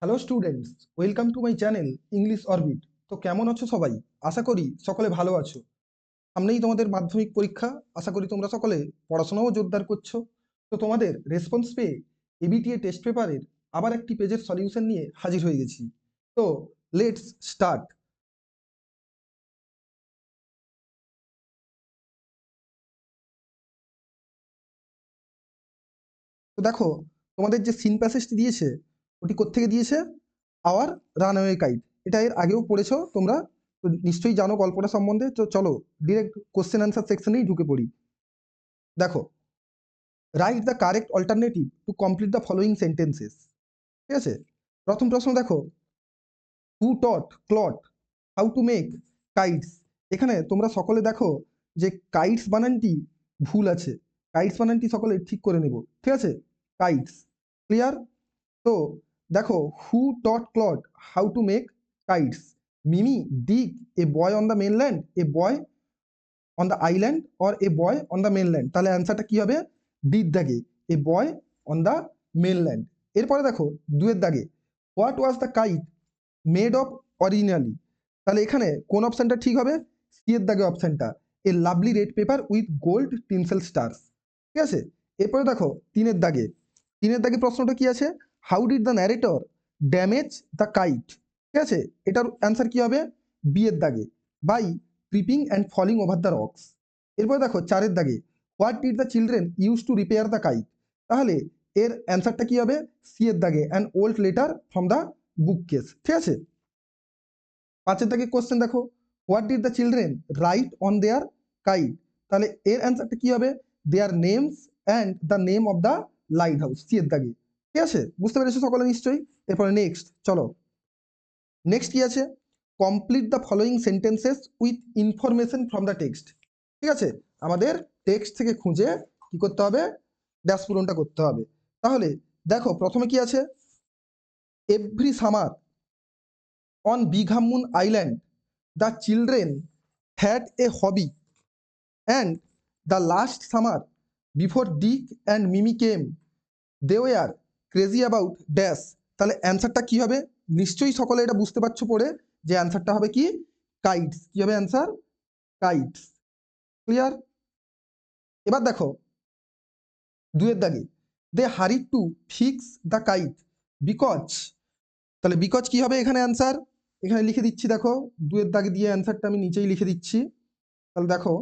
Hello students, welcome to my channel English orbit. তো কেমন আছো সবাই? আশা করি সকলে ভালো আছো। সামনেই তোমাদের মাধ্যমিক পরীক্ষা। আশা করি তোমরা সকলে পড়াশোনাও জোরদার করছো। তো তোমাদের রেসপন্স পেয়ে এবিটিএ টেস্ট পেপারের আবার একটি পেজের সলিউশন নিয়ে হাজির হয়ে গেছি। তো লেটস স্টার্ট। তো দেখো, তোমাদের যে সিন প্যাসেজটি দিয়েছে ওটি কোত্থেকে দিয়েছে? Our runaway kite. এটা এর আগেও পড়েছো তোমরা, তো নিশ্চয়ই জানো গল্পটা সম্বন্ধে। তো চলো ডিরেক্ট কোশ্চেন অ্যান্সার সেকশনেই ঢুকে পড়ি। দেখো, write the correct alternative to complete the following sentences. ঠিক আছে, প্রথম প্রশ্ন দেখো, who taught Clot how to make kites. এখানে তোমরা সকলে দেখো যে কাইটস বানানটি ভুল আছে। কাইটস বানানটি সকলে ঠিক করে নেব, ঠিক আছে? Kites, clear? তো দেখো, who taught Clot how to make kites? মিমি ডিগ a boy on the mainland, a boy on the island or a boy on the mainland. তাহলে অ্যান্সারটা কি হবে? ডির দাগে a boy on the mainland. এরপরে দেখো দুয়ের দাগে, what was the kite made of originally. তাহলে এখানে কোন অপশনটা ঠিক হবে? সি এর দাগে অপশনটা, a lovely red paper with gold tinsel stars. ঠিক আছে, এরপরে দেখো তিনের দাগে, তিনের দাগে প্রশ্নটা কি আছে? How did the narrator damage the kite. ঠিক আছে, এটার অ্যান্সার কি হবে? বি এর দাগে, by tripping and falling over the rocks. এরপরে দেখো চারের দাগে, what did the children use to repair the kite. তাহলে এর অ্যান্সারটা কি হবে? সি এর দাগে, an old letter from the book case. ঠিক আছে, পাঁচের দাগে কোশ্চেন দেখো, what did the children write on their kite. তাহলে এর অ্যান্সারটা কি হবে? Their names and the name of the lighthouse, C এর দাগে। ঠিক আছে, বুঝতে পেরেছো সকলে নিশ্চয়ই? এরপরে নেক্সট চলো, নেক্সট কি আছে? Complete the following sentences with information from the text. ঠিক আছে, আমাদের টেক্সট থেকে খুঁজে কি করতে হবে? ড্যাশ পূরণটা করতে হবে। তাহলে দেখো প্রথমে কি আছে? Every summer on Bighamun Island, the children had a hobby, and the last summer, before Dick and Mimi came, they were crazy about dash. তাহলে অ্যান্সারটা কি হবে? নিশ্চয়ই সকলে এটা বুঝতে পারছো পড়ে যে অ্যান্সারটা হবে কি? কাইটস। কি হবে অ্যান্সার? Kites, clear? এবার দেখো দুয়ের দাগে, they hurry to fix the kite because. তাহলে বিকজ কি হবে এখানে অ্যান্সার? এখানে লিখে দিচ্ছি, দেখো দুয়ের দাগে দিয়ে অ্যান্সারটা আমি নিচেই লিখে দিচ্ছি। তাহলে দেখো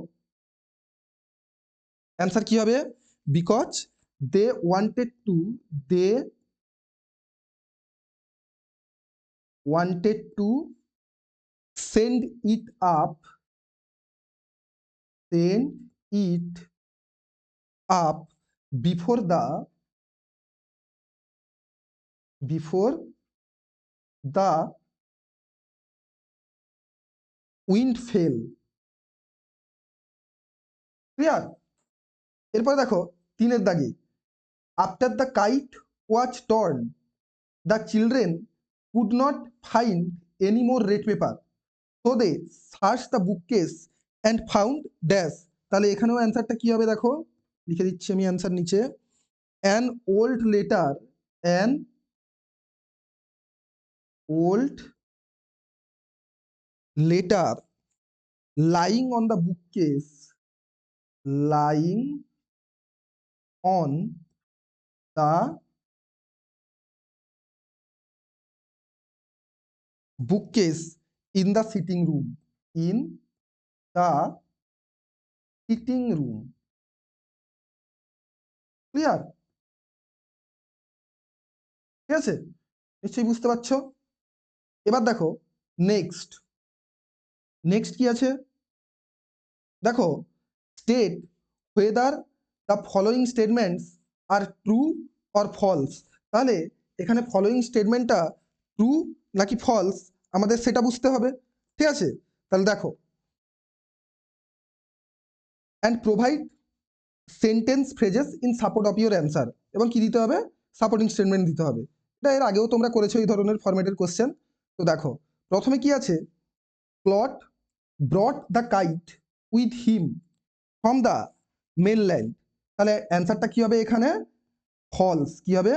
অ্যান্সার কি হবে? Because they wanted to, they wanted to send it up, send it up before the, before the wind fell. Clear? এরপরে দেখো তিনের দাগে, after the kite was torn, the children could not find any more red paper, so they search the book case and found dash. তাহলে এখানেও অ্যান্সারটা কি হবে? দেখো লিখে দিচ্ছি আমি অ্যান্সার নিচে, an old letter, an old letter lying on the book case, lying on the book case in the sitting room, in the sitting room. Clear? ঠিক আছে, নিশ্চয়ই বুঝতে পারছো। এবার দেখো নেক্সট, নেক্সট কি আছে? দেখো, state whether the following statements are true or false। তাহলে এখানে ফলোয়িং স্টেটমেন্টটা ট্রু নাকি ফলস আমাদের সেটা বুঝতে হবে। ঠিক আছে, তাহলে দেখো, and provide sentence phrases in support of your answer. এবং কি দিতে হবে? সাপোর্টিং স্টেটমেন্ট দিতে হবে। এটা এর আগেও তোমরা করেছো এই ধরনের ফরম্যাটের কোশ্চেন। তো দেখো প্রথমে কি আছে? Clot brought the kite with him from the mainland. তাহলে অ্যান্সারটা কি হবে এখানে? ফলস। কি হবে?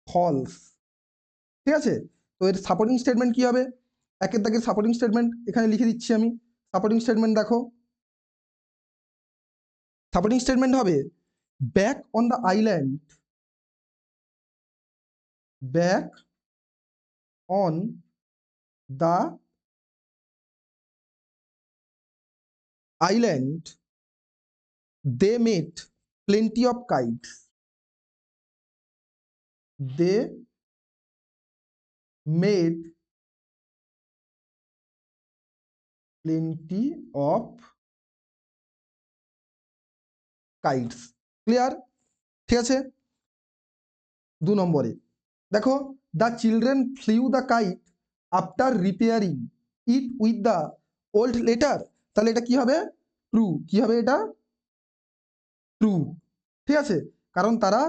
ফলস। ঠিক আছে? তো এর সাপোর্টিং স্টেটমেন্ট কি হবে? একের দাগের সাপোর্টিং স্টেটমেন্ট এখানে লিখে দিচ্ছি আমি। সাপোর্টিং স্টেটমেন্ট দেখো, সাপোর্টিং স্টেটমেন্ট হবে back on the island, back on the island they met plenty of kites, they made plenty of kites, clear? ঠিক আছে। 2 নম্বরে দেখো the children flew the kite after repairing it with the old letter, তাহলে এটা কি হবে? True. কি হবে এটা? ট্রু। ঠিক আছে, কারণ তারা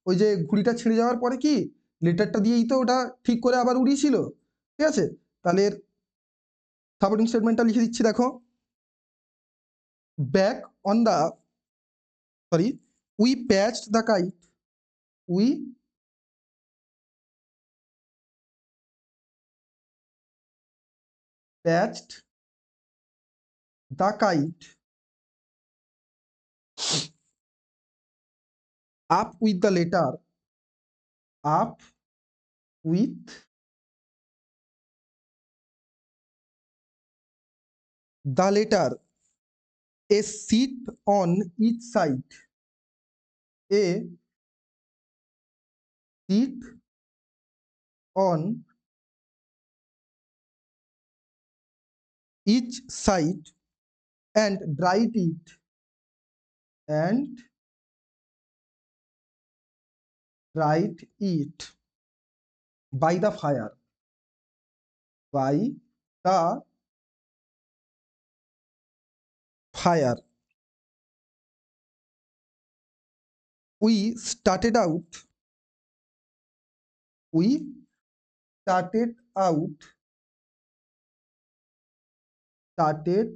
ওই যে ঘুড়িটা ছিঁড়ে যাওয়ার পরে কি লেটারটা দিয়েই তো ওটা ঠিক করে আবার উড়িয়েছিল। ঠিক আছে, তাহলে এর সাপোর্টিং স্টেটমেন্টটা লিখে দিচ্ছি দেখো, back on the sorry we patched the kite, we patched the kite up with the letter, up with the letter, a seat on each side, a seat on each side, and dried it, and dried it by the fire, by the fire. We started out, we started out, started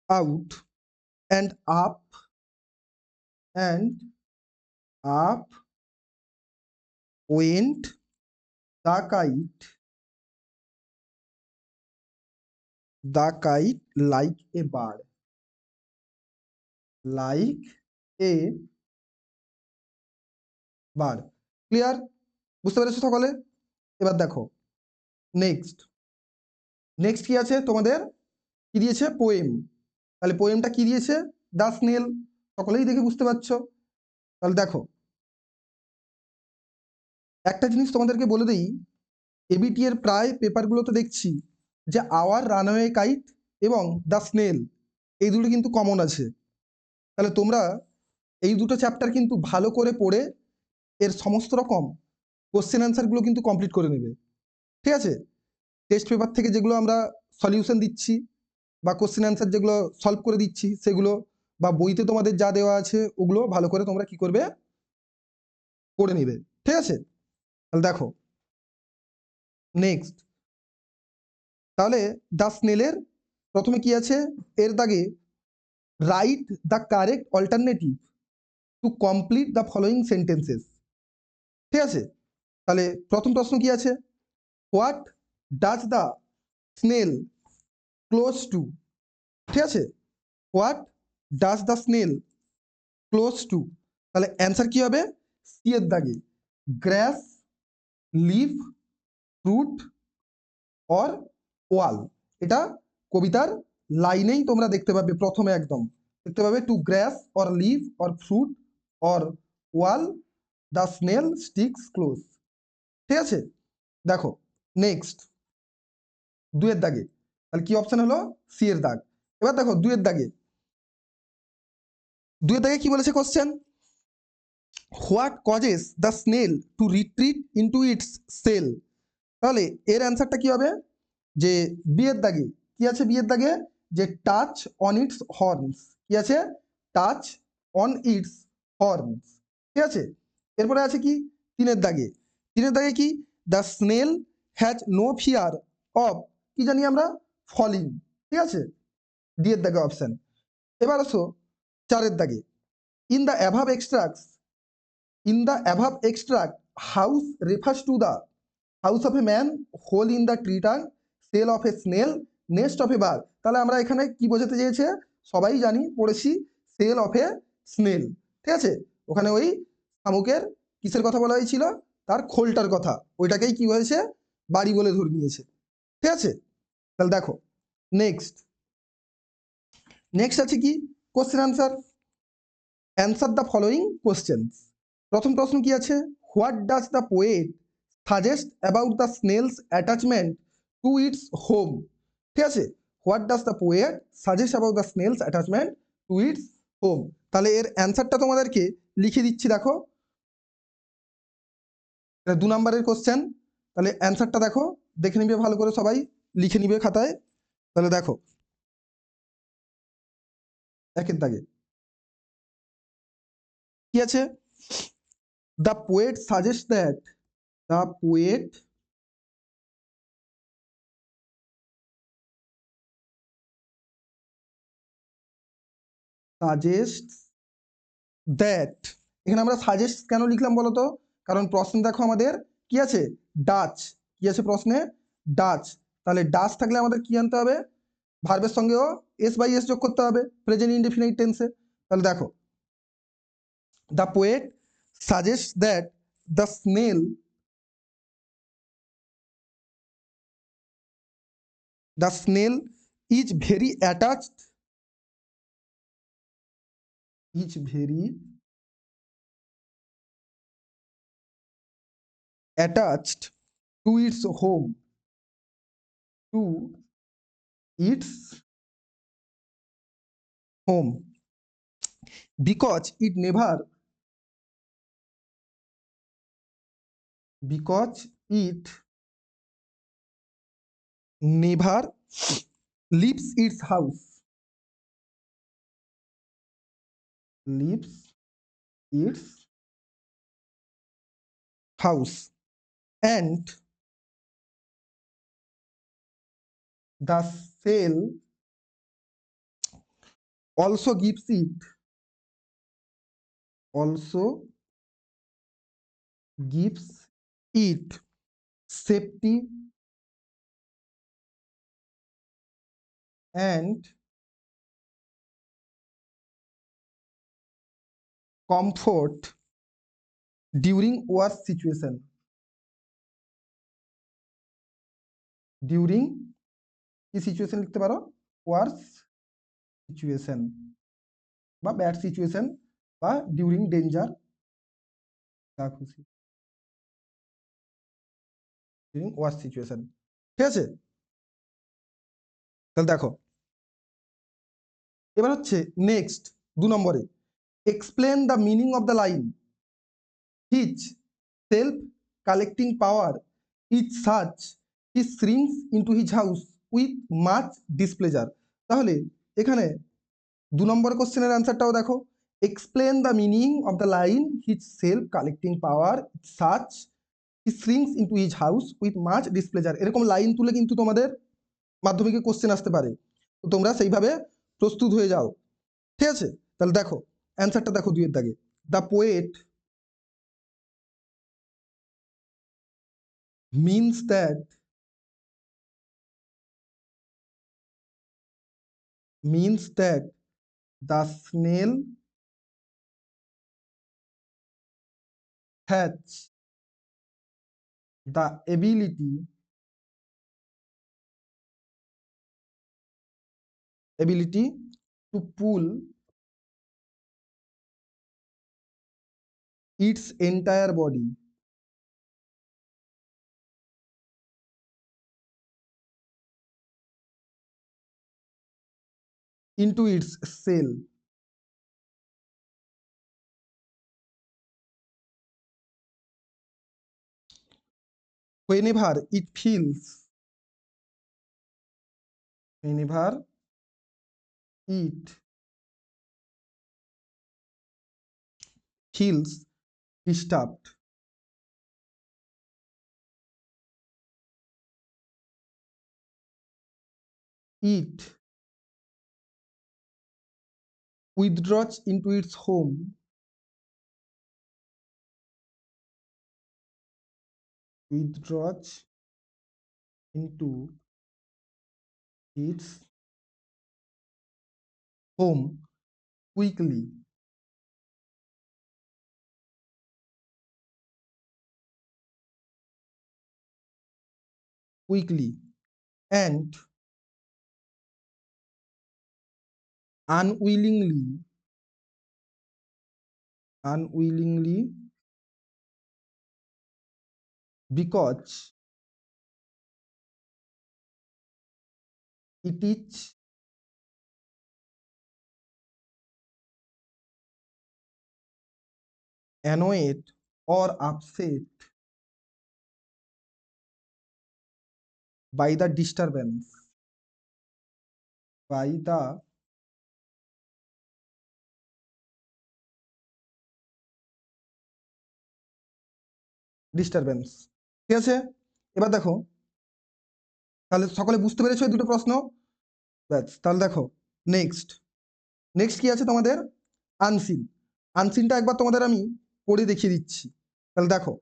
out, and up went the kite, the kite like a bird, like a bird. Clear? বুঝতে পেরেছো সকলে? এবার দেখো next, next কি আছে তোমাদের? কি দিয়েছে? পোয়েম। তাহলে পোয়েমটা কি দিয়েছে? The snail. সকলেই দেখে বুঝতে পারছো। তাহলে দেখো একটা জিনিস তোমাদেরকে বলে দিই, এবিটি এর প্রায় পেপারগুলোতে দেখছি যে আওয়ার রানওয়ে কাইট এবং দ্য স্নেল এই দুটো কিন্তু কমন আছে। তাহলে তোমরা এই দুটো চ্যাপ্টার কিন্তু ভালো করে পড়ে এর সমস্ত রকম কোশ্চেন অ্যান্সারগুলো কিন্তু কমপ্লিট করে নেবে। ঠিক আছে, টেস্ট পেপার থেকে যেগুলো আমরা সলিউশন দিচ্ছি বা কোশ্চেন অ্যান্সার যেগুলো সলভ করে দিচ্ছি সেগুলো, বা বইতে তোমাদের যা দেওয়া আছে ওগুলো ভালো করে তোমরা কি করবে? পড়ে নেবে। ঠিক আছে, তাহলে দেখো নেক্সট, তাহলে দ্য স্নেলের প্রথমে কি আছে? এর দাগে write the correct alternative to complete the following sentences. ঠিক আছে, তাহলে প্রথম প্রশ্ন কি আছে? What does the snail close two? ঠিক আছে, what does the snail close two, তাহলে অ্যান্সার কি হবে? সি এর দাগে গ্রাস, লিভ, ফ্রুট অর ওয়াল। এটা কবিতার লাইনেই তোমরা দেখতে পাবে, প্রথমে একদম দেখতে পাবে to grass or leave or fruit or wall the snail sticks close. ঠিক আছে, দেখো নেক্সট দুয়ের দাগে, তাহলে কি অপশন হলো? সি এর দাগ। এবার দেখো দুয়ের দাগে, দুয়ের দাগে কি বলেছে question? What causes the snail to retreat into its shell. তাহলে এর অ্যান্সারটা কি হবে? যে বিয়ের দাগে কি আছে? বিয়ের দাগে যে টাচ অন ইটস হর্নস, কি আছে? Touch on it's horns. ঠিক আছে, এরপরে আছে কি তিনের দাগে? তিনের দাগে কি? The snail has no fear of, কি জানি আমরা? ফলিং। ঠিক আছে, ডি এর দাগে অপশন। এবার আসো চারের দাগে, in the above extracts, in the above extract house refers to the, house of a man, hole in the tree trunk, shell of a snail, nest of a bird. তাহলে আমরা এখানে কি বোঝাতে চেয়েছে সবাই জানি, পড়েছি, সেল অফ এ স্নেল। ঠিক আছে, ওখানে ওই শামুকের কিসের কথা বলা হয়েছিল, তার খোলটার কথা, ওইটাকেই কি হয়েছে বাড়ি বলে ধরে নিয়েছে। ঠিক আছে, তাহলে দেখো নেক্সট নেক্সট আছে কি question answer, answer the following questions. প্রথম প্রশ্ন কি আছে, what does the poet suggest about the snails attachment to its home. ঠিক আছে, what does the poet suggest about the snails attachment to its home. তাহলে এর অ্যান্সারটা তোমাদেরকে লিখে দিচ্ছি, দেখো এটা 2 নম্বরের কোশ্চেন। তাহলে অ্যান্সারটা দেখো, দেখে নিবে ভালো করে, সবাই লিখে নিবে খাতায়। তাহলে দেখো একের দাগে কি আছে, the poet suggest that, the poet suggest that. এখানে আমরা সাজেস্ট কেন লিখলাম বলতো, কারণ প্রশ্ন দেখো আমাদের কি আছে, ডাচ। কি আছে প্রশ্নে, ডাচ। তাহলে ডাচ থাকলে আমাদের কি আনতে হবে, ভার্বের সঙ্গেও এস বাই এস যোগ করতে হবে প্রেজেন্ট ইনডেফিনিট টেন্সে। তাহলে দেখো, the poet suggest that the snail, the snail is very attached, is very attached to its home, to its home, because it never, because it never leaves its house, leaves its house, and the cell also gives it, also gives it safety and comfort during worst situation, during কি situation লিখতে পারো, ওয়ার্স situation বা bad situation বা during danger, যা খুশি, during ওয়ার্স situation. ঠিক আছে, তাহলে দেখো এবার হচ্ছে নেক্সট 2 নম্বরে, explain the meaning of the line, his self collecting power is such he shrinks into his house with much displeasure. তাহলে এখানে 2 নম্বর কোশ্চেনের অ্যান্সারটাও দেখো, explain the meaning of the line his self collecting power such he shrinks into his house with much displeasure. এরকম লাইন তুলে কিন্তু তোমাদের মাধ্যমিকে কোশ্চেন আসতে পারে, তো তোমরা সেইভাবে প্রস্তুত হয়ে যাও। ঠিক আছে, তাহলে দেখো অ্যান্সারটা দেখো 2 এর দাগে, the poet means that, means that the snail has the ability to pull its entire body into its shell whenever it feels, whenever it feels disturbed. It withdraws into its home withdraws into its home quickly and unwillingly because it is annoyed or upset by the disturbance by the disturbance. ঠিক আছে, এবার দেখো তাহলে সকলে বুঝতে পেরেছো এই দুটো প্রশ্ন? ব্যাস, তাহলে দেখো নেক্সট নেক্সট কি আছে তোমাদের? আনসিন। আনসিনটা একবার তোমাদের আমি পড়ে দেখিয়ে দিচ্ছি। তাহলে দেখো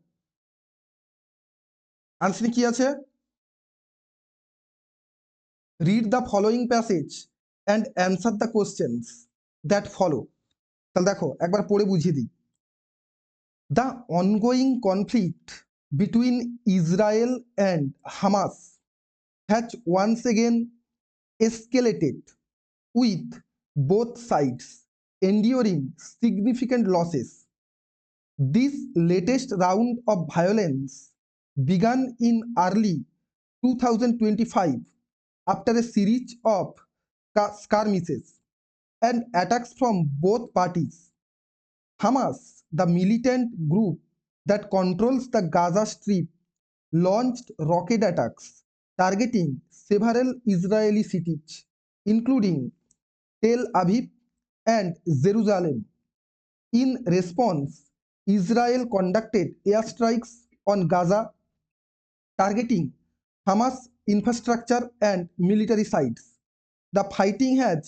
আনসিনে কি আছে? Read the following passage and answer the questions that follow. তাহলে দেখো একবার পড়ে বুঝিয়ে দিই। The ongoing conflict between Israel and Hamas has once again escalated, with both sides enduring significant losses. This latest round of violence began in early 2025 after a series of skirmishes and attacks from both parties. Hamas, the militant group that controls the Gaza Strip, launched rocket attacks targeting several Israeli cities, including Tel Aviv and Jerusalem. In response, Israel conducted airstrikes on Gaza, targeting Hamas infrastructure and military sites. The fighting has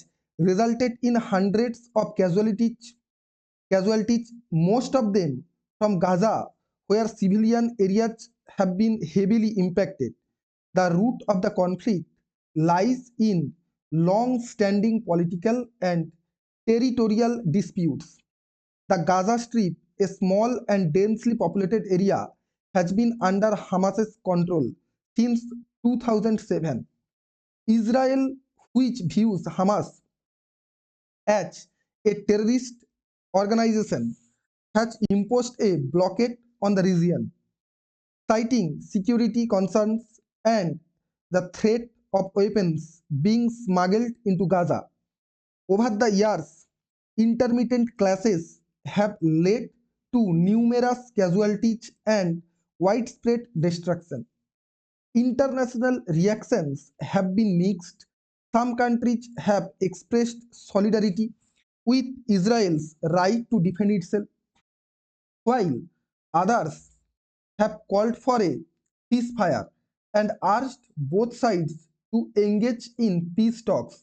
resulted in hundreds of casualties, most of them from Gaza, where civilian areas have been heavily impacted. The root of the conflict lies in long-standing political and territorial disputes. The Gaza Strip, a small and densely populated area, has been under Hamas's control since 2007. Israel, which views Hamas as a terrorist organization, has imposed a blockade on the region, citing security concerns and the threat of weapons being smuggled into Gaza. Over the years, intermittent clashes have led to numerous casualties and widespread destruction. International reactions have been mixed. Some countries have expressed solidarity with Israel's right to defend itself, while others have called for a ceasefire and urged both sides to engage in peace talks.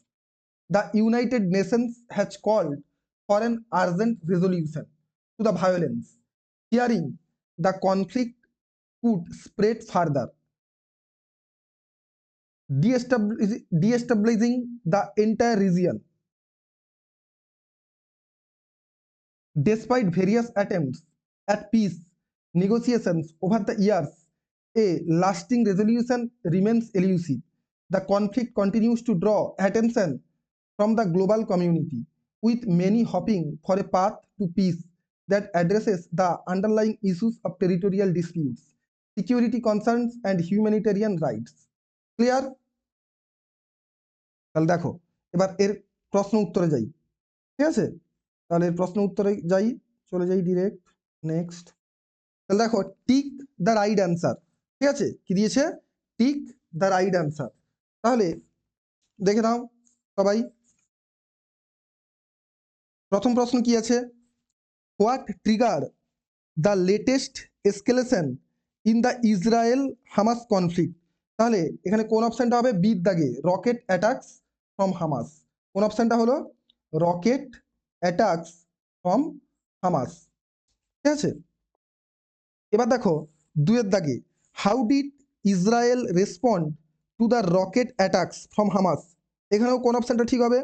The United Nations has called for an urgent resolution to the violence, fearing the conflict could spread further, destabilizing the entire region. Despite various attempts at peace negotiations over the years, a lasting resolution remains elusive. The conflict continues to draw attention from the global community, with many hoping for a path to peace that addresses the underlying issues of territorial disputes, security concerns, and humanitarian rights. Clear? তাহলে দেখো এবার এর প্রশ্ন উত্তরে যাই। ঠিক আছে, তাহলে এর প্রশ্ন উত্তরে যাই, চলে যাই ডিরেক্ট নেক্সট। তাহলে দেখো টিক দ্য রাইট অ্যান্সার। ঠিক আছে, কি দিয়েছে? Tick the right answer. তাহলে দেখে নাও সবাই, প্রথম প্রশ্ন কি আছে? What trigger the latest escalation in the Israel Hamas conflict. তাহলে এখানে কোন অপশনটা হবে? বির দাগে, রকেট অ্যাটাকস ফ্রম হামাস। কোন অপশনটা হলো? Rocket attacks from Hamas. ঠিক আছে, এবার দেখো দুয়ের দাগে, how did Israel respond to the rocket attacks from Hamas? এখানেও কোন অপশনটা ঠিক হবে?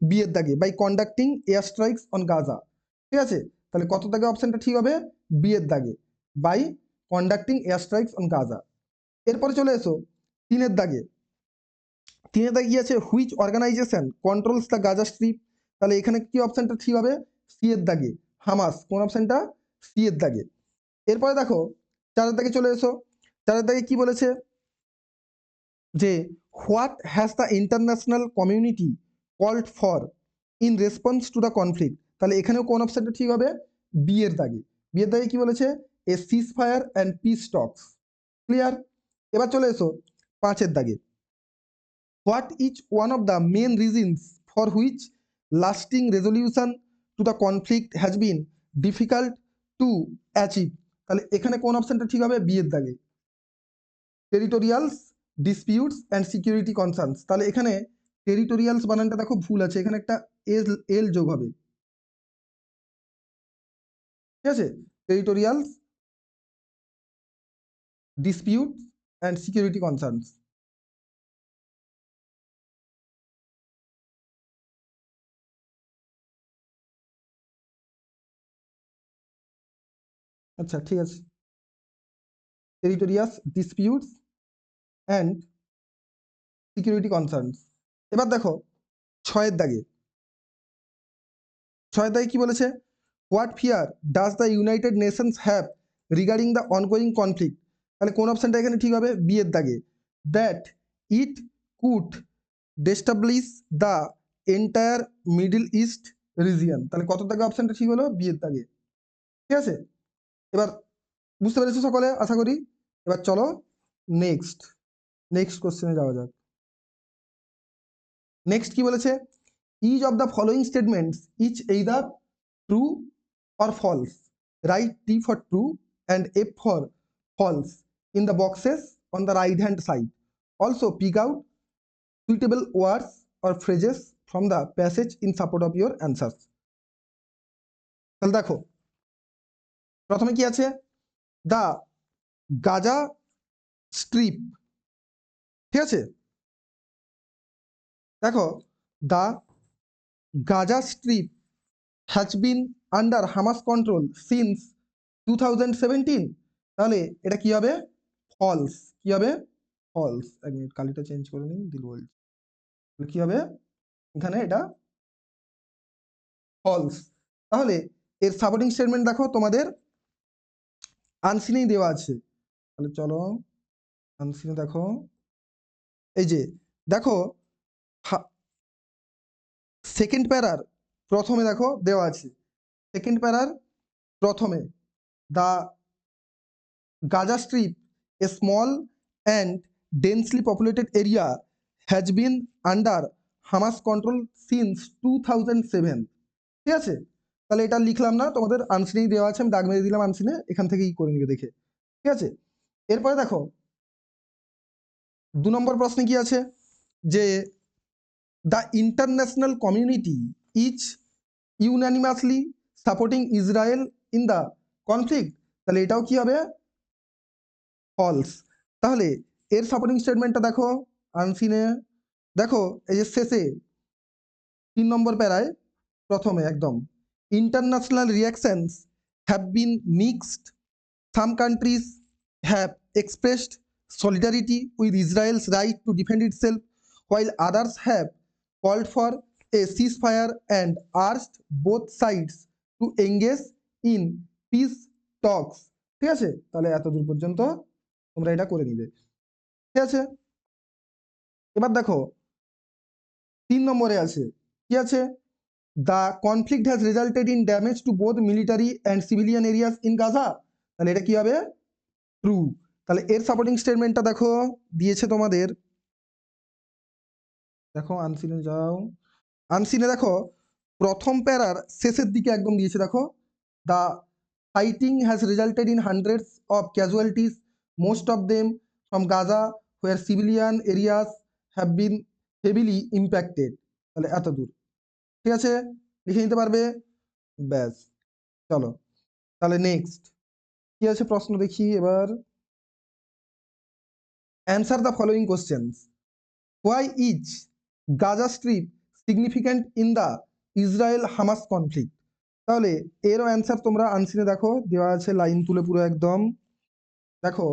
বি এর দাগে, by conducting air strikes on Gaza. ঠিক আছে, তাহলে কত দাগে অপশনটা ঠিক হবে? বি এর দাগে, by conducting air strikes on Gaza. এরপরে চলে এসো তিনের দাগে। তিনের দাগে কি আছে? Which organisation controls the Gaza strip? তাহলে এখানে কি অপশনটা ঠিক হবে? সি এর দাগে, হামাস। কোন অপশনটা? সি এর দাগে। এরপরে দেখো চারের দাগে চলে এসো। চারের দাগে কি বলেছে? যে what has the international community called for in response to the conflict? তাহলে এখানেও কোন অপশনটা ঠিক হবে? বি এর দাগে। বি এর দাগে কি বলেছে? A ceasefire and peace talks. Clear? এবার চলে এসো পাঁচের দাগে। What is one of the main reasons for which lasting resolution to the conflict has been difficult to achieve? তাহলে এখানে কোন অপশনটা ঠিক হবে? বি এর দাগে, territorials disputes and security concerns. তাহলে এখানে টেরিটোরিয়ালস বানানটা দেখো ভুল আছে, এখানে একটা এল এল যোগ হবে। ঠিক আছে, territorials disputes and security concerns. আচ্ছা ঠিক আছে, territorial disputes and security concerns. এবার দেখো ছয়ের দাগে। ছয়ের দাগে কি বলেছে? What fear does the United Nations have regarding the ongoing conflict? তাহলে কোন অপশনটা এখানে ঠিক হবে? বি এর দাগে, that it could destabilise the entire Middle East region. তাহলে কত দাগে অপশনটা ঠিক হলো? বি এর দাগে। ঠিক আছে, এবার বুঝতে পেরেছো সকলে আশা করি। এবার চলো নেক্সট নেক্সট কোশ্চেনে যাওয়া যাক। নেক্সট কি বলেছে? Each of the following statements each either true or false. Write T for true and F for false in the boxes on the right hand side. Also pick out suitable words or phrases from the passage in support of your answers. তাহলে দেখো প্রথমে কি আছে? The Gaza strip. ঠিক আছে, দেখো the Gaza strip has been under Hamas control since 2017। তাহলে এটা কি হবে? ফলস। কি হবে? ফলস। এক মিনিট কালিটা চেঞ্জ করে নিই, দিল বলছি। কি হবে এখানে? এটা ফলস। তাহলে এর সাপোর্টিং স্টেটমেন্ট দেখো তোমাদের আনসিনেই দেওয়া আছে। তাহলে চলো আনসিনে দেখো, এই যে দেখো সেকেন্ড প্যারার প্রথমে দেখো দেওয়া আছে। সেকেন্ড প্যারার প্রথমে the Gaza strip a small and densely populated area has been under Hamas control since 2007। ঠিক আছে, তাহলে এটা লিখলাম না, তোমাদের আনসিনেই দেওয়া আছে, আমি দাগ মেরে দিলাম আনসিনে, এখান থেকেই করে নিবে দেখে। ঠিক আছে, এরপরে দেখো 2 নম্বর প্রশ্নে কি আছে? যে the international community is unanimously supporting Israel in the conflict. তাহলে এটাও কি হবে? ফলস। তাহলে এর সাপোর্টিং স্টেটমেন্টটা দেখো আনসিনে, দেখো এই যে শেষে 3 নম্বর প্যারায় প্রথমে একদম, international reactions have been mixed, some countries have expressed solidarity with Israel's right to defend itself, while others have called for a ceasefire and urged both sides to engage in peace talks. ঠিক আছে, তাহলে এতদূর পর্যন্ত তোমরা এটা করে নিবে। ঠিক আছে, এবার দেখো 3 নম্বরে আছে কি আছে? The conflict has resulted in damage to both military and civilian areas in Gaza. তাহলে এটা কি হবে? ট্রু। তাহলে এর সাপোর্টিং স্টেটমেন্টটা দেখো দিয়েছে তোমাদের, দেখো আনসিনে যাও, আনসিনে দেখো প্রথম প্যারার শেষের দিকে একদম দিয়েছে, দেখো the fighting has resulted in hundreds of casualties, most of them from Gaza where civilian areas have been heavily impacted. তাহলে এত দূর। ঠিক আছে, লিখে নিতে পারবে, ব্যাস। চলো তাহলে নেক্সট কি আছে প্রশ্ন দেখি এবার। Answer the following questions. Why is Gaza strip significant in the Israel Hamas conflict? তাহলে এরও অ্যান্সার তোমরা আনসিনে দেখো দেওয়া আছে, লাইন তুলে পুরো একদম দেখো।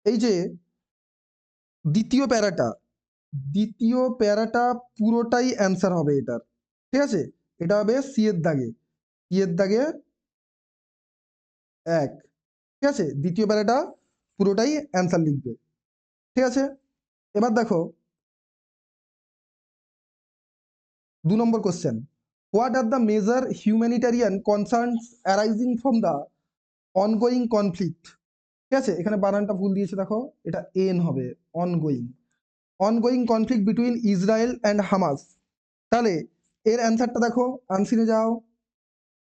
এই যে দ্বিতীয় প্যারাটা পুরোটাই অ্যান্সার হবে এটার, ঠিক আছে? এটা হবে সি এর দাগে, সি এর দাগে 1, ঠিক আছে? দ্বিতীয় প্যারাটা পুরোটাই অ্যান্সার লিখবে, ঠিক আছে? এবার দেখো 2 number question. What are the major humanitarian concerns arising from the ongoing conflict? ঠিক আছে, এখানে বানানটা ভুল দিয়েছে দেখো, এটা এন হবে, ongoing conflict between Israel and Hamas. তাহলে এর অ্যান্সারটা দেখো, আনসিনে যাও,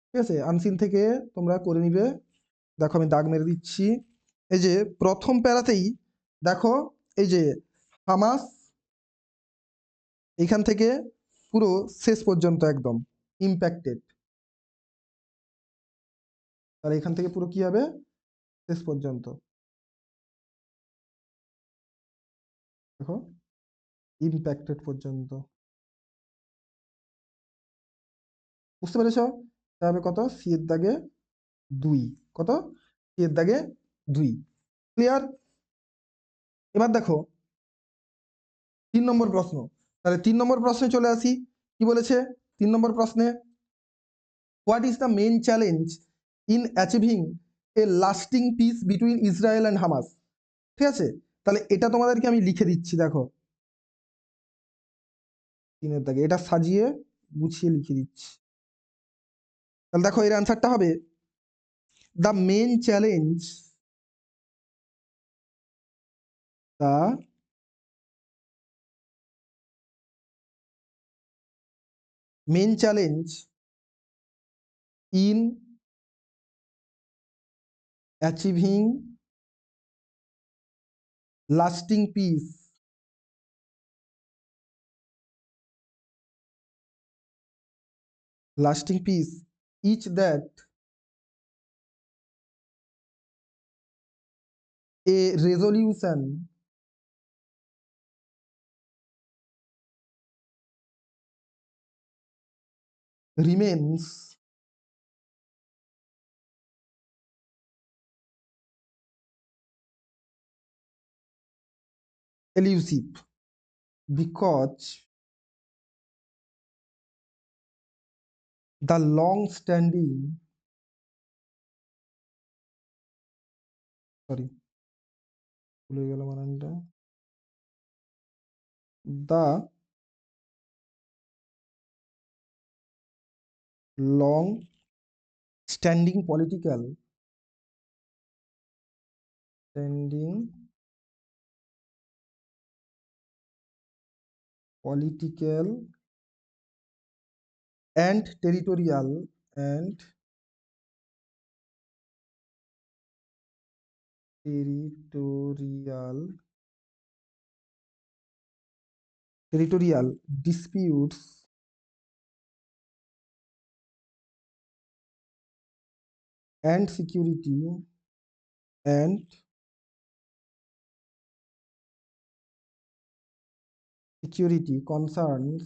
ঠিক আছে? আনসিন থেকে তোমরা করে নিবে। দেখো আমি দাগ মেরে দিচ্ছি। এই যে প্রথম প্যারাতেই দেখো, এই যে হামাস এইখান থেকে পুরো শেষ পর্যন্ত একদম ইম্প্যাক্টেড। তাহলে এখান থেকে পুরো কি হবে, শেষ পর্যন্ত দেখো ইম্প্যাক্টেড পর্যন্ত, বুঝতে পেরেছ? তাহলে কত, সি এর দাগে 2, কত, সি এর দাগে 2, ক্লিয়ার? এবার দেখো 3 নম্বর প্রশ্ন। তাহলে 3 নম্বর প্রশ্নে চলে আসি, কি বলেছে 3 নম্বর প্রশ্নে? What is the main challenge in achieving A lasting piece between Israel and Hamas? ঠিক আছে, তাহলে এটা তোমাদেরকে আমি লিখে দিচ্ছি, দেখো 3 এর দাগে এটা সাজিয়ে গুছিয়ে লিখে দিচ্ছি। তাহলে দেখো এর অ্যান্সারটা হবে the main challenge, the main challenge in achieving lasting peace each that a resolution remains elusive because the long standing, sorry ভুলে গেলাম বানানটা, the long standing political and territorial disputes and and security concerns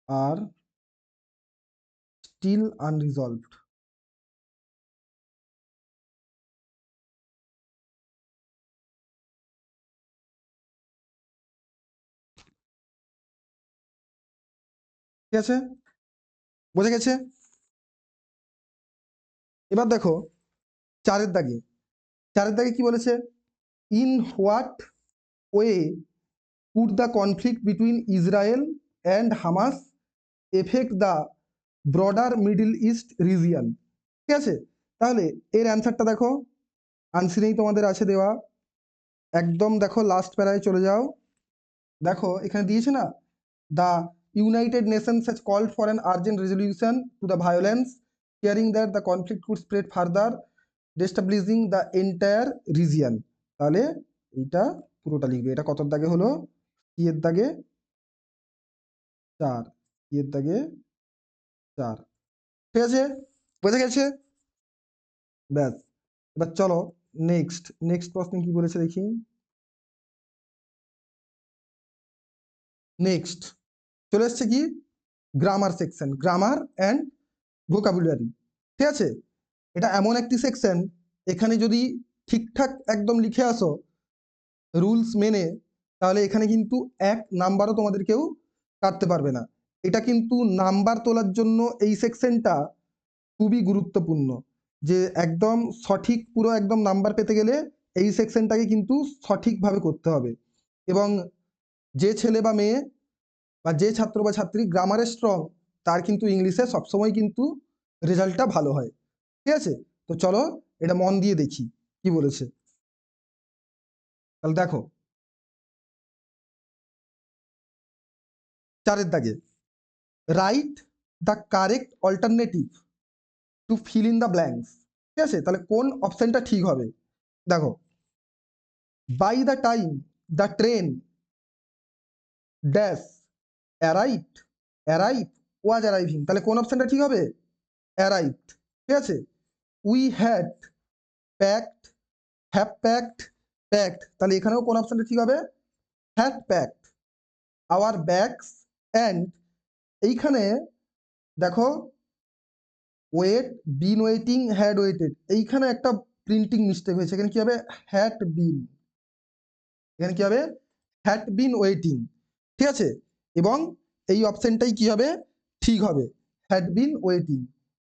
are still unresolved. ঠিক আছে, বোঝা গেছে? এবার দেখো 4 এর দাগে কি বলেছে? In what way could the conflict between Israel and Hamas effect the broader middle East region? ঠিক আছে, তাহলে এর অ্যান্সারটা দেখো, আনসিনেই তোমাদের আছে দেওয়া, একদম দেখো লাস্ট প্যারায় চলে যাও, দেখো এখানে দিয়েছে না, the United Nations has called for an urgent resolution to the violence, fearing that the conflict could spread further, destabilising the entire region. তাহলে এইটা পুরোটা লিখবে। এটা কত দাগে হলো? সি এর দাগে 4, সি এর দাগে 4, ঠিক আছে, বোঝা গেছে? ব্যাস, এবার চলো নেক্সট নেক্সট প্রশ্ন কি বলেছে দেখি। নেক্সট চলে এসছে কি grammar section, grammar and vocabulary. ঠিক আছে, এটা এমন একটি সেকশন, এখানে যদি ঠিকঠাক একদম লিখে আসো রুলস মেনে, তাহলে এখানে কিন্তু 1 নাম্বারও তোমাদের কেউ কাটতে পারবে না। এটা কিন্তু নাম্বার তোলার জন্য এই সেকশনটা খুবই গুরুত্বপূর্ণ, যে একদম সঠিক পুরো একদম নাম্বার পেতে গেলে এই সেকশনটাকে কিন্তু সঠিকভাবে করতে হবে। এবং যে ছেলে বা মেয়ে বা যে ছাত্র বা ছাত্রী গ্রামারে স্ট্রং, তার কিন্তু ইংলিশে সবসময় কিন্তু রেজাল্টটা ভালো হয়। ঠিক আছে, তো চলো এটা মন দিয়ে দেখি কি বলেছে। তাহলে দেখো 4 দাগে, write the correct alternative to fill in the blanks. ঠিক আছে, তাহলে কোন অপশনটা ঠিক হবে। দেখো, by the time the train dash arrived, arrive was arriving, তাহলে কোন অপশনটা ঠিক হবে, অ্যারাইভড। ঠিক আছে, we had packed, have packed, packed, তাহলে এখানেও কোন অপশনটা ঠিক হবে, had packed our bags and, এইখানে দেখো wait, been waiting, had waited, এইখানে একটা প্রিন্টিং মিস্টেক হয়েছে, এখানে কি হবে হ্যাড বিন, এখানে কি হবে হ্যাড বিন ওয়েটিং। ঠিক আছে, এবং এই অপশনটাই কি হবে ঠিক হবে, হ্যাড বিন ওয়েটিং,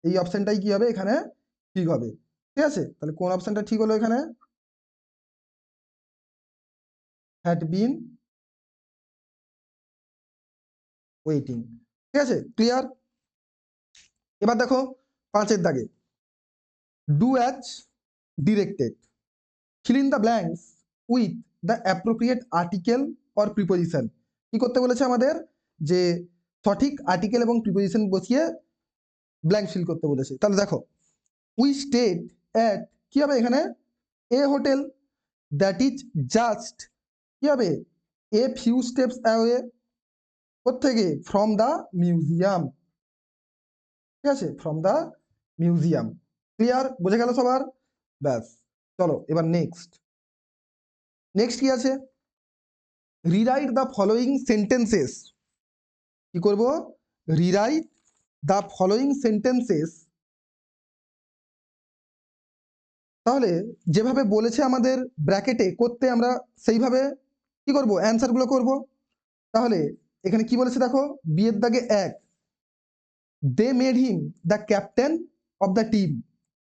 এই অপশনটাই কি হবে এখানে ঠিক হবে। ঠিক আছে, তাহলে কোন অপশনটা ঠিক হলো এখানে, হ্যাড বিন ওয়েটিং। ঠিক আছে, ক্লিয়ার। এবার দেখো 5 দাগে, do as directed, fill in the blanks with the appropriate article or preposition। কি করতে বলেছে আমাদের, যে সঠিক আর্টিকেল এবং প্রিপোজিশন বসিয়ে ব্ল্যাঙ্ক ফিল করতে বলেছে। তাহলে দেখো, উই স্টেড অ্যাট, কি হবে এখানে এ হোটেল, দ্যাট ইজ জাস্ট, কি হবে এ ফিউ স্টেপস অ্যাওয়ে, কোত্থেকে ফ্রম দ্য মিউজিয়াম। ঠিক আছে, ফ্রম দ্য মিউজিয়াম। ক্লিয়ার, বোঝা গেল সবার, ব্যাস। চলো এবার নেক্সট, নেক্সট কি আছে, রিরাইট দ্য ফলোয়িং সেন্টেন্সেস। কি করব, রিরাইট দ্য ফলোয়িং সেন্টেন্সেস। তাহলে যেভাবে বলেছে আমাদের ব্র্যাকেটে করতে, আমরা সেইভাবে কি করব অ্যান্সারগুলো করব। তাহলে এখানে কি বলেছে দেখো, বিয়ের দাগে 1, they made him the captain of the team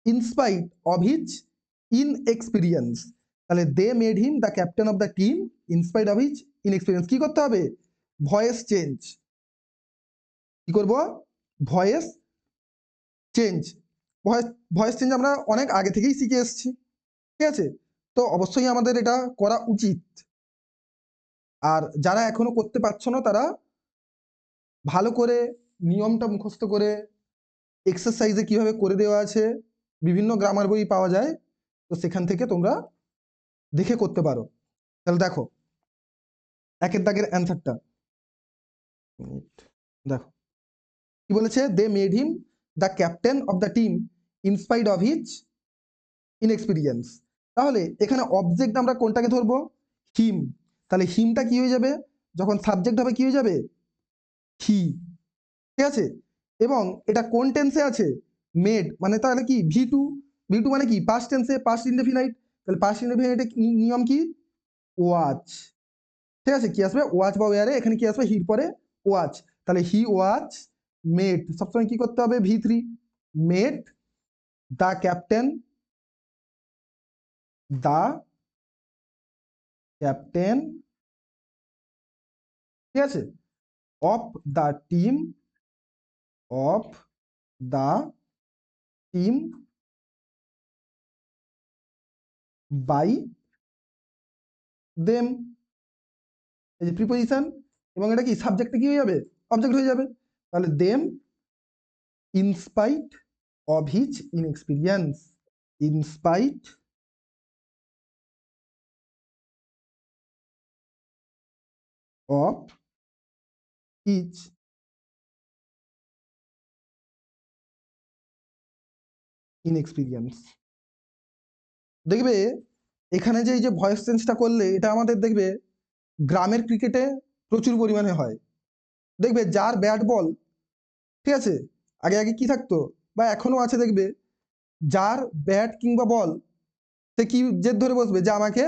in spite of his inexperience. তাহলে they made him the captain of the team in spite of his inexperience, কি করতে হবে ভয়েস চেঞ্জ, কি করব voice change, voice voice change আমরা অনেক আগে থেকেই শিখে এসেছি। ঠিক আছে, তো অবশ্যই আমাদের এটা করা উচিত। আর যারা এখনো করতে পারছো না, তারা ভালো করে নিয়মটা মুখস্থ করে, এক্সারসাইজে কিভাবে করে দেওয়া আছে, বিভিন্ন গ্রামার বই পাওয়া যায়, তো সেখান থেকে তোমরা দেখে করতে পারো। তাহলে দেখো 1 দাগের অ্যান্সারটা, দেখো কি বলেছে, they made him the captain of the team in spite of his inexperience. তাহলে এখানে অবজেক্ট আমরা কোনটাকে ধরবো, হিম। তাহলে হিমটা কি হয়ে যাবে, যখন সাবজেক্ট হবে কি হয়ে যাবে হি। ঠিক আছে, এবং এটা কোন টেন্সে আছে, মেড, মানে তাহলে কি ভি টু, ভি টু মানে কি পাস্ট টেন্সে, পাস্ট ইনডেফিনাইট, তাহলে পাস্ট ইনডেফিনাইটের নিয়ম কি ওয়াচ। ঠিক আছে, কি আসবে ওয়াচ বা ওয়ারে, এখানে কি আসবে হির পরে ওয়াচ, তাহলে হি ওয়াচ মেড, সবসময় কি করতে হবে ভি3, made the captain, the captain, ঠিক আছে, of the team, of the team by them, এই যে প্রিপোজিশন, এবং এটা কি সাবজেক্টে কি হয়ে যাবে অবজেক্ট হয়ে যাবে। তাহলে them in spite of his inexperience, in spite of his inexperience. দেখবে এখানে যে এই যে ভয়েস চেঞ্জটা করলে এটা আমাদের দেখবে গ্রামের ক্রিকেটে প্রচুর পরিমাণে হয়। দেখবে যার ব্যাট বল, ঠিক আছে, আগে আগে কি থাকতো বা এখনো আছে, দেখবে যার ব্যাট কিংবা বল সে কি জেদ ধরে বসবে যে আমাকে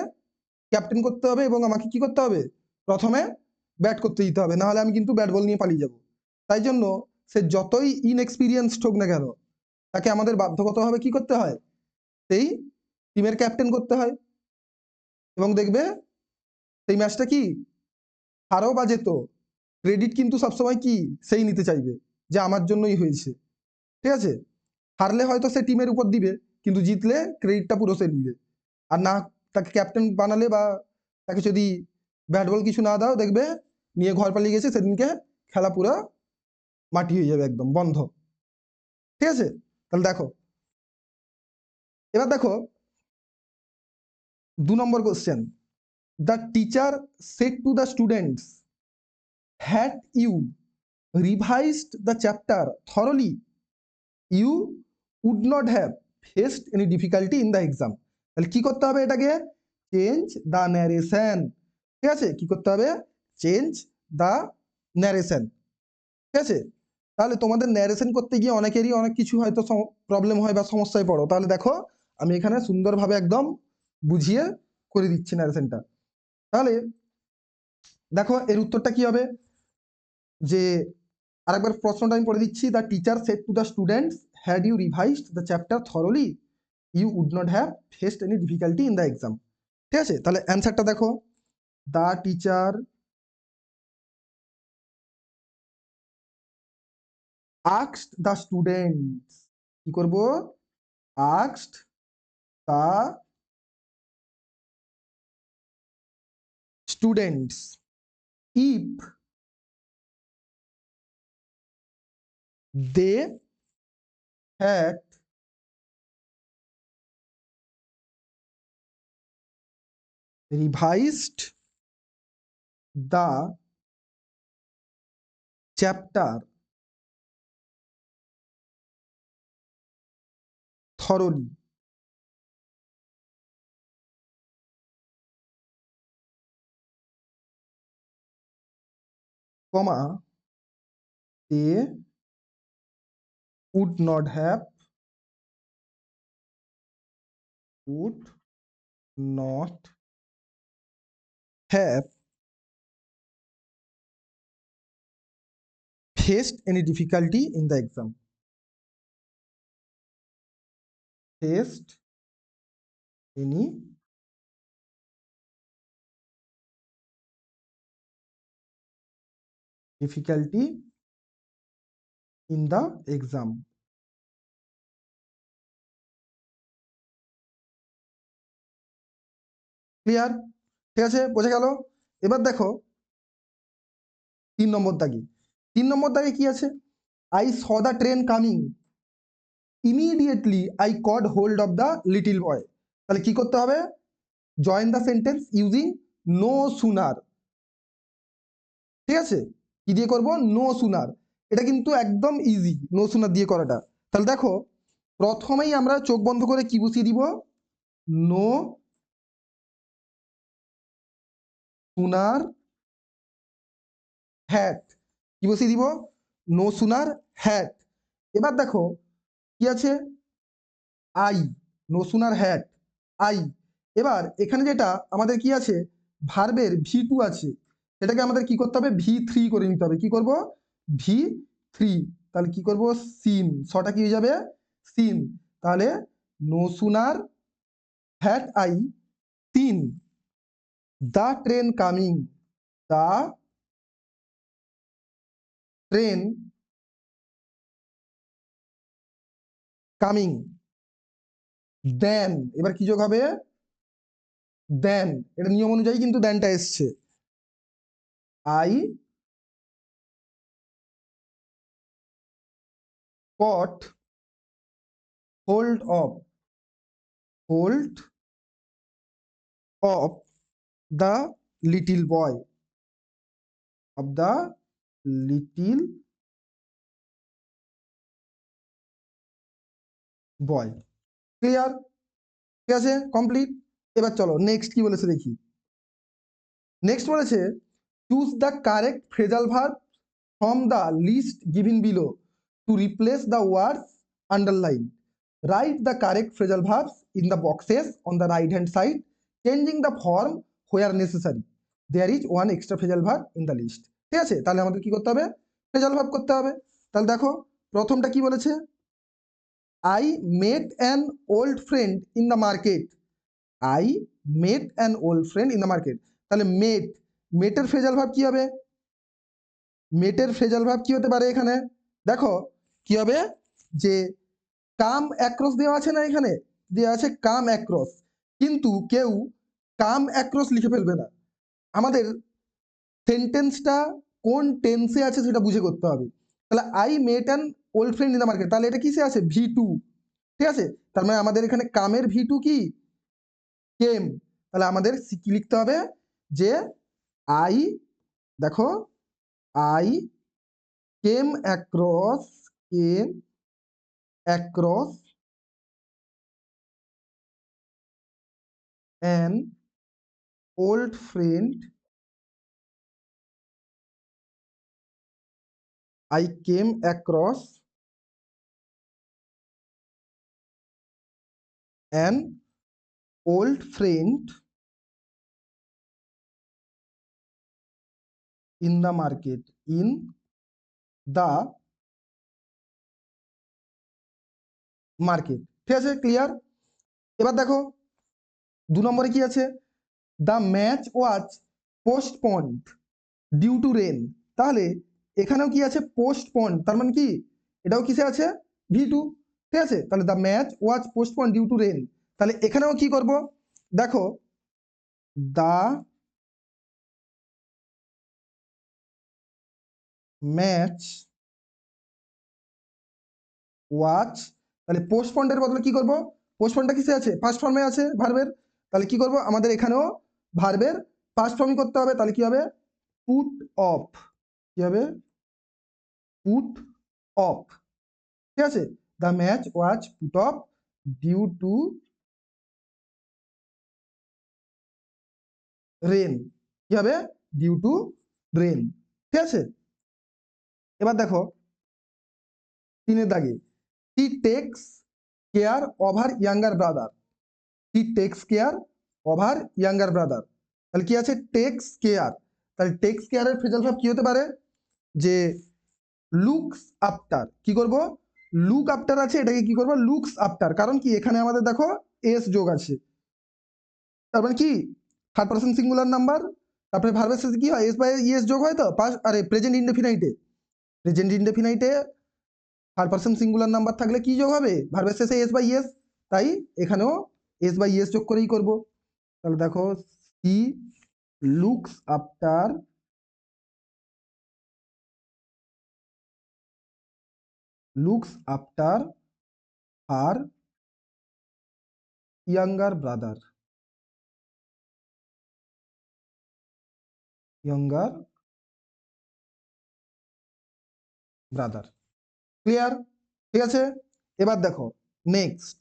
ক্যাপ্টেন করতে হবে এবং আমাকে কি করতে হবে, প্রথমে ব্যাট করতে দিতে হবে, নাহলে আমি কিন্তু ব্যাট বল নিয়ে পালিয়ে যাব। তাই জন্য সে যতই ইনএক্সপিরিয়েন্সড হোক না কেন, তাকে আমাদের বাধ্যগতভাবে কি করতে হয়, সেই টিমের ক্যাপ্টেন করতে হয়। এবং দেখবে সেই ম্যাচটা কি হারো বা যেত, ক্রেডিট কিন্তু সবসময় কি সেই নিতে চাইবে যে আমার জন্যই হয়েছে, ঠিক আছে। হারলে হয়তো সে টিমের উপর দিবে, কিন্তু জিতলে ক্রেডিটটা পুরো সে নিবে। আর না, তাকে ক্যাপ্টেন বানালে বা তাকে যদি ব্যাট বল কিছু না দাও, দেখবে নিয়ে ঘর পালিয়ে গেছে, সেদিনকে খেলা পুরো মাটি হয়ে যাবে, একদম বন্ধ, ঠিক আছে। তাহলে দেখো, এবার দেখো 2 number question. The teacher said to the students, had you revised the chapter thoroughly, you would not have faced any difficulty in the exam. তাহলে কি করতে হবে, এটাকে চেঞ্জ দ্য ন্যারেশন, ঠিক আছে। কি করতে হবে, চেঞ্জ দ্য ন্যারেশন, ঠিক আছে। তাহলে তোমাদের ন্যারেশন করতে গিয়ে অনেকেরই অনেক কিছু হয়তো প্রবলেম হয় বা সমস্যায় পড়ো। তাহলে দেখো আমি এখানে সুন্দরভাবে একদম বুঝিয়ে করে দিচ্ছি ন্যারেশনটা। তাহলে দেখো এর উত্তরটা কি হবে, যে আরেকবার প্রশ্নটা আমি পড়ে দিচ্ছি। The teacher said to the students, had you revised the chapter thoroughly, you would not have faced any difficulty in the exam, ঠিক আছে। তাহলে অ্যান্সারটা দেখো, the teacher asked the students, কি করব, asked the students if they had revised the chapter thoroughly, comma, they would not have would not have faced any difficulty in the exam, faced any difficulty in the exam, clear, ঠিক আছে, বোঝা গেল। এবার দেখো 3 নম্বর দাগে, 3 নম্বর দাগে কি আছে, I saw the train coming, immediately I caught hold of the little boy. তাহলে কি করতে হবে, join the sentence using no sooner, ঠিক আছে। কি দিয়ে করব, নো সুনার। এটা কিন্তু একদম ইজি নো সুনার দিয়ে করাটা। তাহলে দেখো প্রথমেই আমরা চোখ বন্ধ করে কি বসিয়ে দিব, নো সুনার হ্যাট, কি বসিয়ে দিব, নো সুনার হ্যাট। এবার দেখো কি আছে, I, no sooner had, I. এবার এখানে যেটা আমাদের কি আছে, ভার্বের V2 আছে, সেটাকে আমাদের কি করতে হবে, V3 করে নিতে হবে। কি করব, V3। তাহলে কি করব, সিন, সটা কি হয়ে যাবে, সিন। তাহলে no sooner had I seen the train coming, the train coming, then, এবার কি যোগ হবে, দেন, এটা নিয়ম অনুযায়ী কিন্তু দেনটা এসছে, I caught hold of, hold of the little boy, of the little boy, clear, ঠিক আছে, কমপ্লিট। এবার চলো নেক্সট কি বলেছে দেখি। নেক্সট বলেছে choose the correct phrasal verb from the list given below to replace the words underline. Write the correct phrasal verbs in the boxes on the right hand side, changing the form where necessary. There is one extra phrasal verb in the list. ঠিক আছে, তাহলে আমাদের কি করতে হবে, phrasal verb করতে হবে। তাহলে দেখো প্রথমটা কি বলেছে, I met an old friend in the market. I met an old friend in the market. তাহলে মেট, মেটের ফ্রেজাল ভার্ব কি হবে, মেটের ফ্রেজাল ভার্ব কি হতে পারে এখানে, দেখো কি হবে, যে কাম অ্যাক্রস দেওয়া আছে না, এখানে দেওয়া আছে কাম অ্যাক্রস, কিন্তু কেউ কাম অ্যাক্রস লিখে ফেলবে না, আমাদের সেন্টেন্সটা কোন টেন্সে আছে সেটা বুঝে করতে হবে। তাহলে I met an old friend in the market, তাহলে এটা কিসে আছে, V2। ঠিক আছে, তার মানে আমাদের এখানে কামের V2 কি, কেম। তাহলে আমাদের কি লিখতে হবে, যে আই, দেখো I came across, came across an old friend, I came across an old friend in the market, in the market। ঠিক আছে, ক্লিয়ার। এবার দেখো 2 নম্বরে কি আছে, the match was postponed due to rain. তাহলে এখানেও কি আছে, পোস্টপন্ড, তার মানে কি এটাও কিসে আছে, V2। ঠিক আছে, তাহলে the match was postponed due to rain, তাহলে এখানেও কি করব, দেখো দ্য ম্যাচ ওয়াচ, তাহলে পোস্টপন্ডের বদলে কি করব, পোস্টপন্ডটা কিসে আছে, ফার্স্ট ফর্মে আছে ভার্বের, তাহলে কি করব, আমাদের এখানেও ভার্বের ফার্স্ট ফর্মই করতে হবে। তাহলে কি হবে, পুট অফ, কি হবে, পুট অফ। ঠিক আছে, the match was put off due to rain, কি হবে, ডিউ টু রেন। ঠিক আছে, এবার দেখো 3 দাগে, হি tax care of her younger brother. He tax care of her younger brother, তাহলে কি আছে, টেকস কেয়ার। তাহলে টেকস কেয়ারের ফ্রেজাল ভার্ব কি হতে পারে, যে লুকস আফটার, কি করব, লুক আফটার আছে, এটাকে কি করব, লুকস আফটার, কারণ কি এখানে আমাদের দেখো এস যোগ আছে, তার মানে কি থার্ড পারসন সিঙ্গুলার নাম্বার, তারপরে ভার্বের সাথে কি হয়, এস বাই ইএস যোগ হয়, তো পাস্ট, আরে প্রেজেন্ট ইনডেফিনাইটে, প্রেজেন্ট ইনডেফিনাইটে থার্ড পারসন সিঙ্গুলার নাম্বার থাকলে কি যোগ হবে, ভার্বের শেষে এস বাই ইএস, তাই এখানেও এস বাই ইএস যোগ করেই করব। তাহলে দেখো he looks after, looks after আর younger brother, younger brother। Clear, ঠিক আছে। এবার দেখো নেক্সট,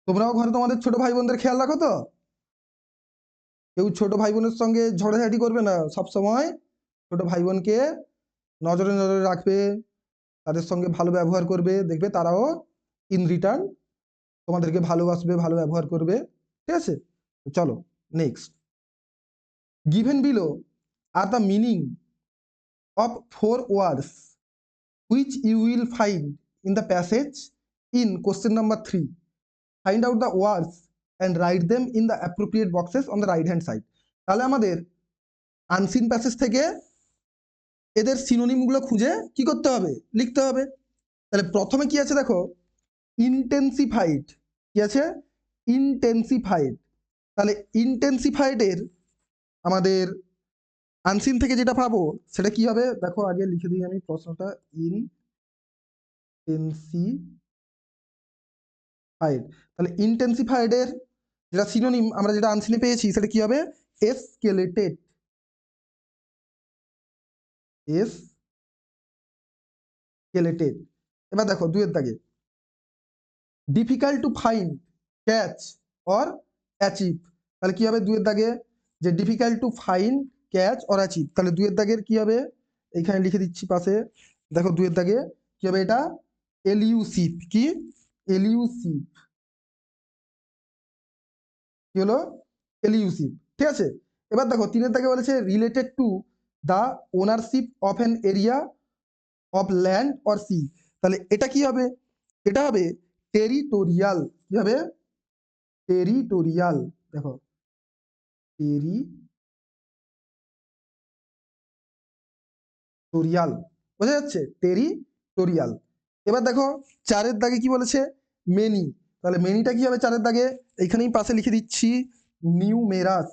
তোমরাও ঘরে তোমাদের ছোট ভাই বোনদের খেয়াল রাখো তো, কেউ ছোট ভাই বোনের সঙ্গে ঝগড়াঝাটি করবে না, সব সময় ছোট ভাই বোনকে নজরে নজরে রাখবে, তাদের সঙ্গে ভালো ব্যবহার করবে, দেখবে তারাও ইন রিটার্ন তোমাদেরকে ভালোবাসবে, ভালো ব্যবহার করবে। ঠিক আছে, চলো next, given below are the meaning of 4 words which you will find in the passage in question number 3. Find out the words and write them in the appropriate boxes on the right hand side. তাহলে আমাদের unseen passage থেকে এদের সিনোনিমগুলো খুঁজে কি করতে হবে, লিখতে হবে। তাহলে প্রথমে কি আছে দেখো, ইন্টেন্সিফাইড, কি আছে, ইন্টেন্সিফাইড। তাহলে ইন্টেন্সিফাইডের আমাদের আনসিন থেকে যেটা পাবো সেটা কি হবে, দেখো আগে লিখে দিই আমি প্রশ্নটা, ইনটেন্সিফাইড। তাহলে ইন্টেন্সিফাইডের যেটা সিনোনিম আমরা যেটা আনসিনে পেয়েছি সেটা কি হবে, এসকেলেটেড, এসকেলেটেড। এবার দেখো 2 এর দাগে, difficult to find catch or achieve. তাহলে কি হবে 2 এর দাগে, যে difficult to find, catch or achieve. তাহলে 2 এর দাগের কি হবে, এইখানে লিখে দিচ্ছি পাশে, দেখো 2 এর দাগে কি হবে, এটা এলিউসিভ। কি এলিউসিভ, কি হলো এলিউসিভ, ঠিক আছে। এবার দেখো 3 এর দাগে বলেছে related to the ownership of an area of land or sea. তাহলে এটা কি হবে, এটা হবে টেরিটোরিয়াল। কি হবে, টেরিটোরিয়াল। দেখো টেরিটোরিয়াল, বোঝা যাচ্ছে, টেরিটোরিয়াল। এবার দেখো 4 এর দাগে কি বলেছে, মেনি। তাহলে মেনিটা কি হবে 4 এর দাগে, এইখানেই পাশে লিখে দিচ্ছি নিউমেরাস,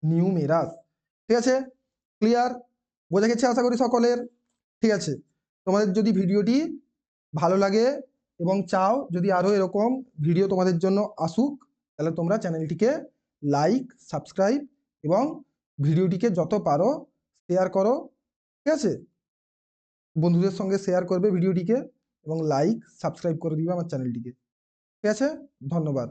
নিউমেরাস, ঠিক আছে। ক্লিয়ার, বোঝা গেছে আশা করি সকলের। ঠিক আছে, তোমাদের যদি ভিডিওটি ভালো লাগে এবং চাও যদি আরো এরকম ভিডিও তোমাদের জন্য আসুক, তাহলে তোমরা চ্যানেলটিকে লাইক, সাবস্ক্রাইব এবং ভিডিওটিকে যত পারো শেয়ার করো। ঠিক আছে, বন্ধুদের সঙ্গে শেয়ার করবে ভিডিওটিকে এবং লাইক সাবস্ক্রাইব করে দিবে আমার চ্যানেলটিকে। ঠিক আছে, ধন্যবাদ।